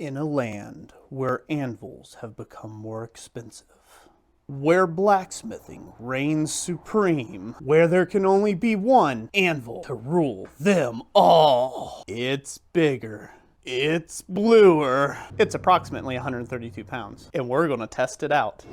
In a land where anvils have become more expensive, where blacksmithing reigns supreme, where there can only be one anvil to rule them all. It's bigger. It's bluer. It's approximately 132 pounds, and we're gonna test it out.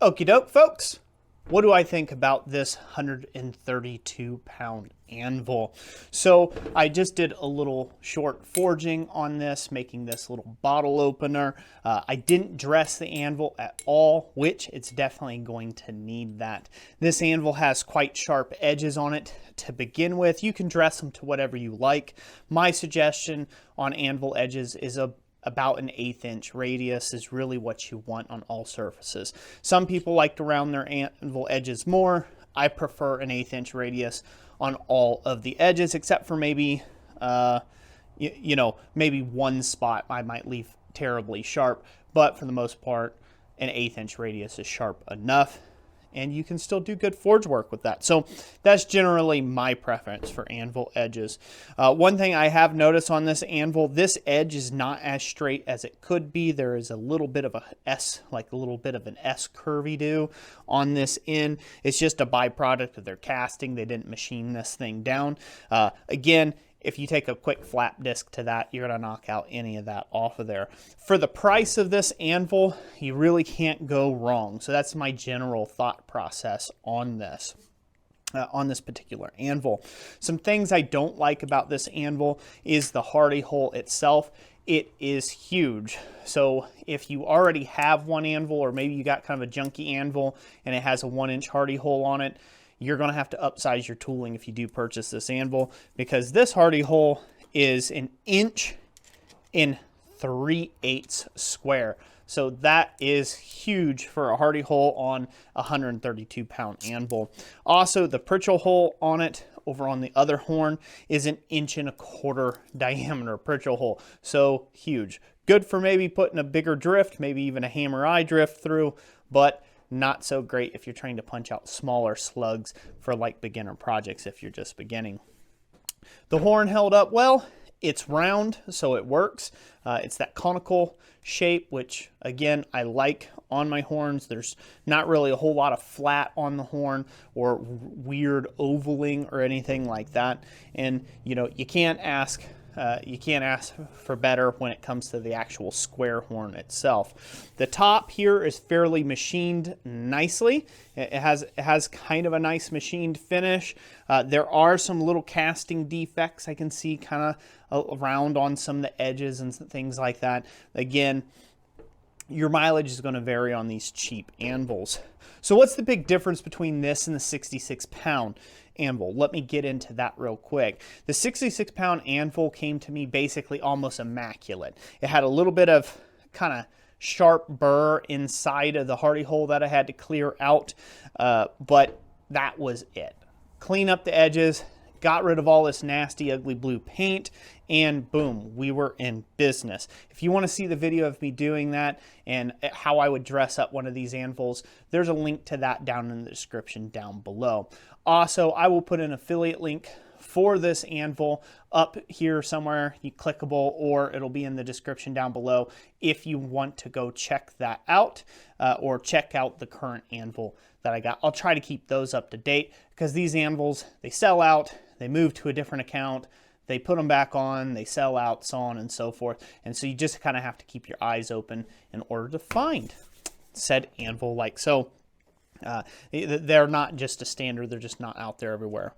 Okie doke, folks. What do I think about this 132-pound anvil? So I just did a little short forging on this, making this little bottle opener. I didn't dress the anvil at all, which it's definitely going to need that. This anvil has quite sharp edges on it to begin with. You can dress them to whatever you like. My suggestion on anvil edges is about an 1/8 inch radius is really what you want on all surfaces. Some people like to round their anvil edges more. I prefer an 1/8 inch radius on all of the edges, except for maybe, maybe one spot I might leave terribly sharp, but for the most part, an 1/8 inch radius is sharp enough. And you can still do good forge work with that. So that's generally my preference for anvil edges. One thing I have noticed on this anvil, this edge is not as straight as it could be. There is a little bit of a S, like a little bit of an S curvy do on this end. It's just a byproduct of their casting. They didn't machine this thing down. Again, if you take a quick flap disc to that, you're going to knock out any of that off of there. For the price of this anvil, you really can't go wrong. So that's my general thought process on this. On this particular anvil. Some things I don't like about this anvil is the hardy hole itself. It is huge. So if you already have one anvil, or maybe you got kind of a junky anvil and it has a 1-inch hardy hole on it, you're going to have to upsize your tooling if you do purchase this anvil, because this hardy hole is 1 inch in 3/8 square. So that is huge for a hardy hole on a 132-pound anvil. Also, the pritchel hole on it over on the other horn is 1.25 inch diameter pritchel hole. So huge. Good for maybe putting a bigger drift, maybe even a hammer eye drift through, but not so great if you're trying to punch out smaller slugs for like beginner projects if you're just beginning. The horn held up well. It's round, so it works. It's that conical shape, which again, I like on my horns. There's not really a whole lot of flat on the horn or weird ovaling or anything like that. And you know, you can't ask for better when it comes to the actual square horn itself. The top here is fairly machined nicely. It has kind of a nice machined finish. There are some little casting defects I can see kind of around on some of the edges and things like that. Again, your mileage is going to vary on these cheap anvils. So what's the big difference between this and the 66-pound anvil? Let me get into that real quick. The 66-pound anvil came to me basically almost immaculate. It had a little bit of kind of sharp burr inside of the hardy hole that I had to clear out, but that was it. Clean up the edges, got rid of all this nasty, ugly blue paint, and boom, we were in business. If you want to see the video of me doing that and how I would dress up one of these anvils, there's a link to that down in the description down below. Also, I will put an affiliate link for this anvil up here somewhere, clickable, or it'll be in the description down below if you want to go check that out, or check out the current anvil that I got. I'll try to keep those up to date, because these anvils, they sell out, they move to a different account, they put them back on, they sell out, so on and so forth. And so you just kind of have to keep your eyes open in order to find said anvil like so. They're not just a standard, they're just not out there everywhere.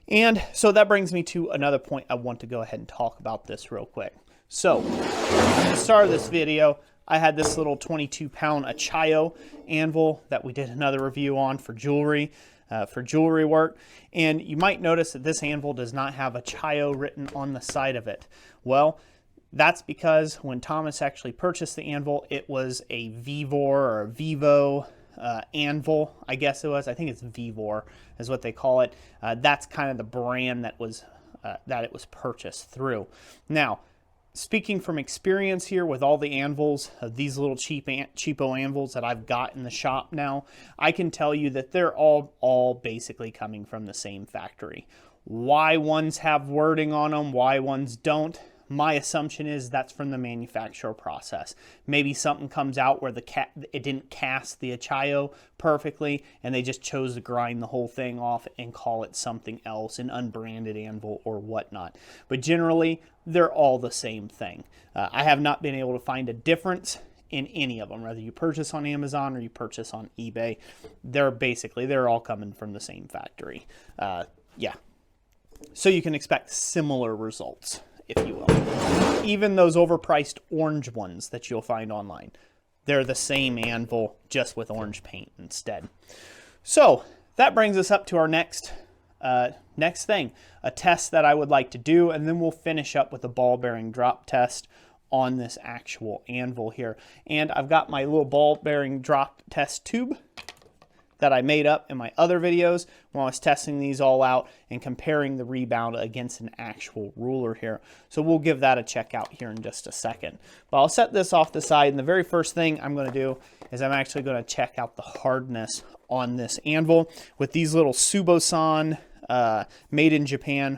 And so that brings me to another point. I want to go ahead and talk about this real quick. So at the start of this video, I had this little 22-pound Achayo anvil that we did another review on for jewelry work. And you might notice that this anvil does not have Achayo written on the side of it. Well, that's because when Thomas actually purchased the anvil, it was a Vivor or a Vivo anvil, I guess it was. I think it's Vivor is what they call it. That's kind of the brand that it was purchased through. Now, speaking from experience here with all the anvils, these little cheapo anvils that I've got in the shop now, I can tell you that they're all basically coming from the same factory. Why ones have wording on them, why ones don't, my assumption is that's from the manufacturer process. Maybe something comes out where it didn't cast the Achayo perfectly, and they just chose to grind the whole thing off and call it something else, an unbranded anvil or whatnot. But generally, they're all the same thing. I have not been able to find a difference in any of them, whether you purchase on Amazon or you purchase on eBay. They're all coming from the same factory. Yeah. So you can expect similar results, if you will. Even those overpriced orange ones that you'll find online, they're the same anvil, just with orange paint instead. So that brings us up to our next thing, a test that I would like to do, and then we'll finish up with a ball bearing drop test on this actual anvil here. And I've got my little ball bearing drop test tube that I made up in my other videos when I was testing these all out and comparing the rebound against an actual ruler here. So we'll give that a check out here in just a second. But I'll set this off the side, and the very first thing I'm going to do is I'm actually going to check out the hardness on this anvil with these little Subosan made in Japan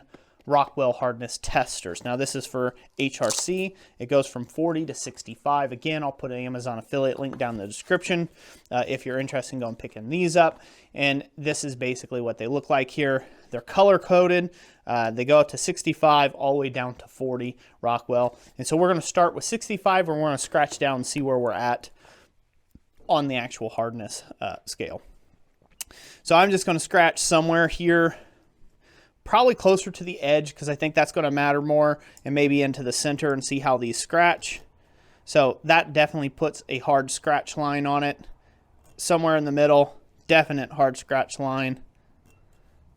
Rockwell Hardness Testers. Now this is for HRC. It goes from 40 to 65. Again, I'll put an Amazon affiliate link down in the description if you're interested in going picking these up. And this is basically what they look like here. They're color coded. They go up to 65 all the way down to 40 Rockwell. And so we're going to start with 65 and we're going to scratch down and see where we're at on the actual hardness scale. So I'm just going to scratch somewhere here, probably closer to the edge because I think that's going to matter more, and maybe into the center and see how these scratch. So that definitely puts a hard scratch line on it. Somewhere in the middle, definite hard scratch line.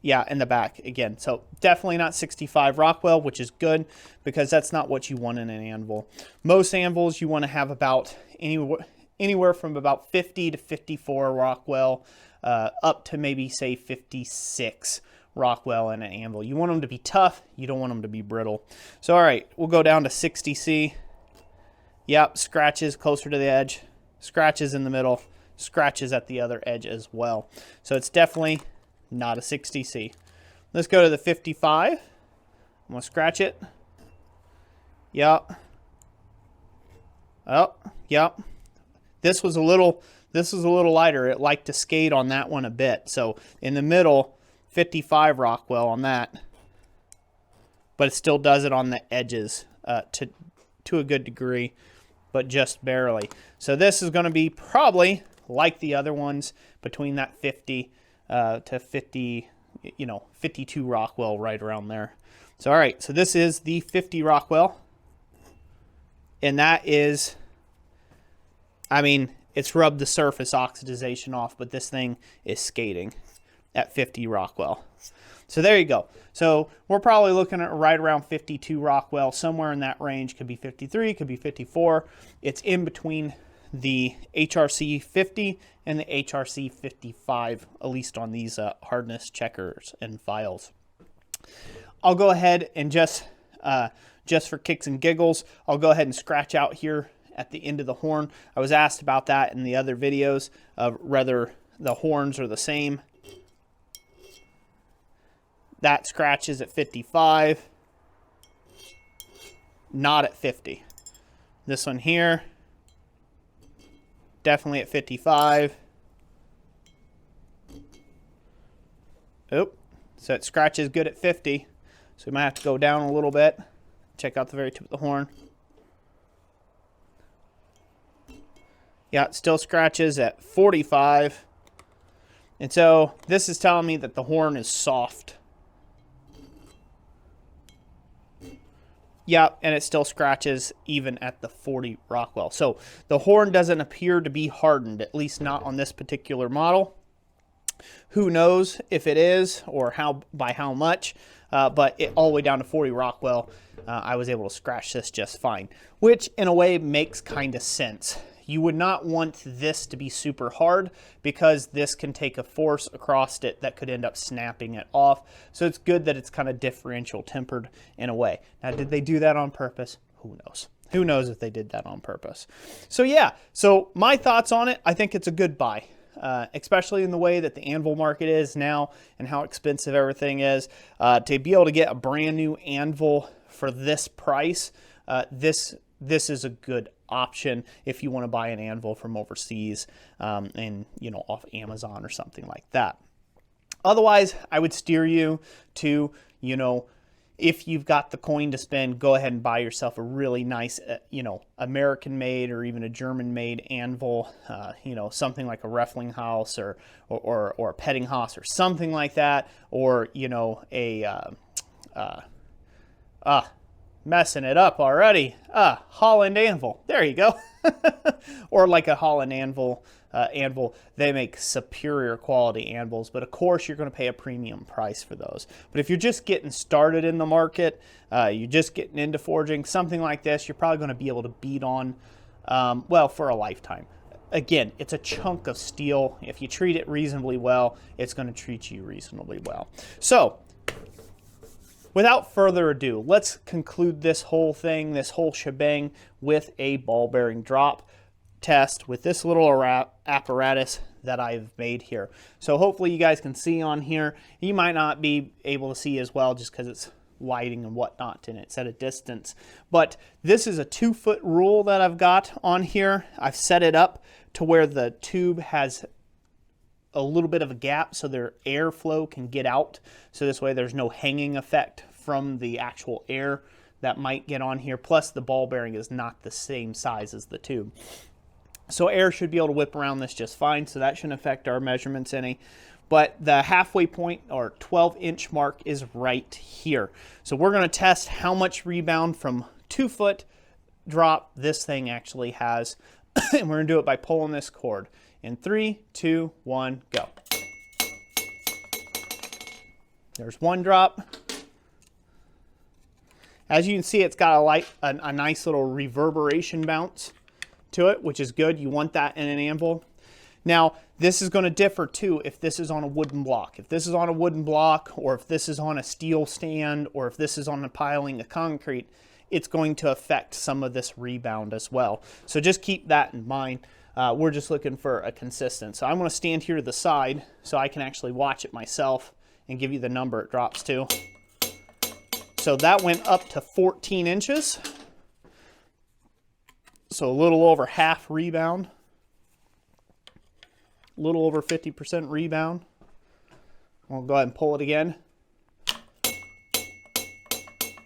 Yeah, in the back again. So definitely not 65 Rockwell, which is good because that's not what you want in an anvil. Most anvils you want to have about anywhere from about 50 to 54 Rockwell, up to maybe say 56 Rockwell in an anvil. You want them to be tough. You don't want them to be brittle. So all right, we'll go down to 60C. Yep, scratches closer to the edge, scratches in the middle, scratches at the other edge as well. So it's definitely not a 60C. Let's go to the 55. I'm gonna scratch it. Yep. Oh, yep. This was a little lighter. It liked to skate on that one a bit. So in the middle, 55 Rockwell on that, but it still does it on the edges to a good degree, but just barely. So this is going to be probably like the other ones between that 50 to 50, 52 Rockwell, right around there. So all right, so this is the 50 Rockwell, and that is, I mean, it's rubbed the surface oxidization off, but this thing is skating at 50 Rockwell. So there you go. So we're probably looking at right around 52 Rockwell, somewhere in that range. Could be 53, could be 54. It's in between the HRC 50 and the HRC 55, at least on these hardness checkers and files. I'll go ahead and just for kicks and giggles, I'll go ahead and scratch out here at the end of the horn. I was asked about that in the other videos of whether the horns are the same. That scratches at 55, not at 50. This one here, definitely at 55. Oop, so it scratches good at 50. So we might have to go down a little bit. Check out the very tip of the horn. Yeah, it still scratches at 45. And so this is telling me that the horn is soft. Yeah, and it still scratches even at the 40 Rockwell. So the horn doesn't appear to be hardened, at least not on this particular model. Who knows if it is or by how much, but all the way down to 40 Rockwell, I was able to scratch this just fine, which in a way makes kind of sense. You would not want this to be super hard because this can take a force across it that could end up snapping it off. So it's good that it's kind of differential tempered in a way. Now, did they do that on purpose? Who knows? Who knows if they did that on purpose? So yeah, so my thoughts on it, I think it's a good buy, especially in the way that the anvil market is now and how expensive everything is. To be able to get a brand new anvil for this price, this is a good option if you want to buy an anvil from overseas and off Amazon or something like that. Otherwise, I would steer you to, if you've got the coin to spend, go ahead and buy yourself a really nice, American made or even a German made anvil, something like a Reiflinghaus or a Pettinghaus or something like that, or, messing it up already. Holland anvil. There you go. Or like a Holland anvil. They make superior quality anvils, but of course you're going to pay a premium price for those. But if you're just getting started in the market, you're just getting into forging, something like this, you're probably going to be able to beat on, for a lifetime. Again, it's a chunk of steel. If you treat it reasonably well, it's going to treat you reasonably well. So, without further ado, let's conclude this whole thing, this whole shebang, with a ball bearing drop test with this little apparatus that I've made here. So hopefully you guys can see on here. You might not be able to see as well just because it's lighting and whatnot, and it's at a distance. But this is a 2-foot rule that I've got on here. I've set it up to where the tube has a little bit of a gap so their airflow can get out. So this way there's no hanging effect from the actual air that might get on here. Plus the ball bearing is not the same size as the tube. So air should be able to whip around this just fine, so that shouldn't affect our measurements any. But the halfway point or 12-inch mark is right here. So we're going to test how much rebound from 2-foot drop this thing actually has. And we're going to do it by pulling this cord. In 3, 2, 1, go. There's one drop. As you can see, it's got a nice little reverberation bounce to it, which is good. You want that in an anvil. Now, this is going to differ too if this is on a wooden block. If this is on a wooden block, or if this is on a steel stand, or if this is on a piling of concrete, it's going to affect some of this rebound as well. So just keep that in mind. We're just looking for a consistent. So I'm going to stand here to the side so I can actually watch it myself and give you the number it drops to. So that went up to 14 inches. So a little over half rebound. A little over 50% rebound. We'll go ahead and pull it again.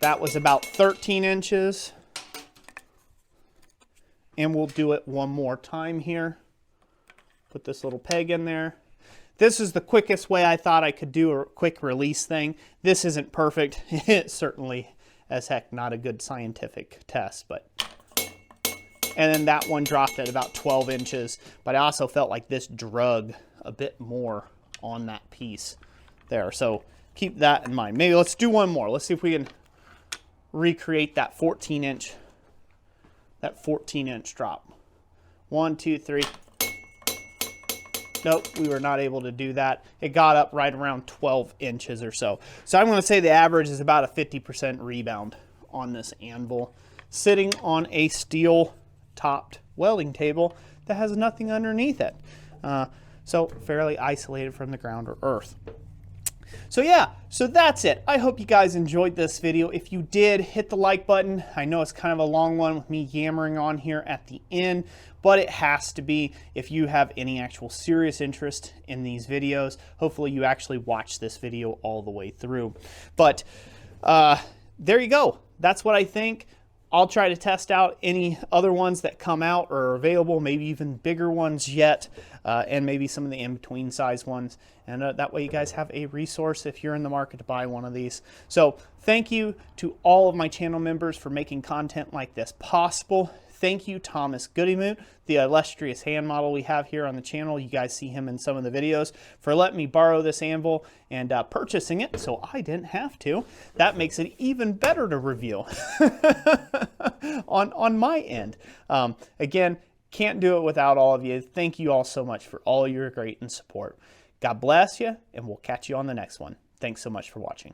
That was about 13 inches. And we'll do it one more time here. Put this little peg in there. This is the quickest way I thought I could do a quick release thing. This isn't perfect. It's certainly as heck not a good scientific test, but. And then that one dropped at about 12 inches, but I also felt like this drug a bit more on that piece there. So keep that in mind. Maybe let's do one more. Let's see if we can recreate that 14-inch drop. 1, 2, 3. Nope, we were not able to do that. It got up right around 12 inches or so. So I'm going to say the average is about a 50% rebound on this anvil, sitting on a steel topped welding table that has nothing underneath it. So fairly isolated from the ground or earth. So yeah, so that's it. I hope you guys enjoyed this video. If you did, hit the like button. I know it's kind of a long one with me yammering on here at the end, but it has to be if you have any actual serious interest in these videos. Hopefully you actually watch this video all the way through. But there you go. That's what I think. I'll try to test out any other ones that come out or are available, maybe even bigger ones yet, and maybe some of the in-between size ones. And that way you guys have a resource if you're in the market to buy one of these. So thank you to all of my channel members for making content like this possible. Thank you, Thomas Goodymoot, the illustrious hand model we have here on the channel. You guys see him in some of the videos, for letting me borrow this anvil and purchasing it so I didn't have to. That makes it even better to review on my end. Again, can't do it without all of you. Thank you all so much for all your great and support. God bless you, and we'll catch you on the next one. Thanks so much for watching.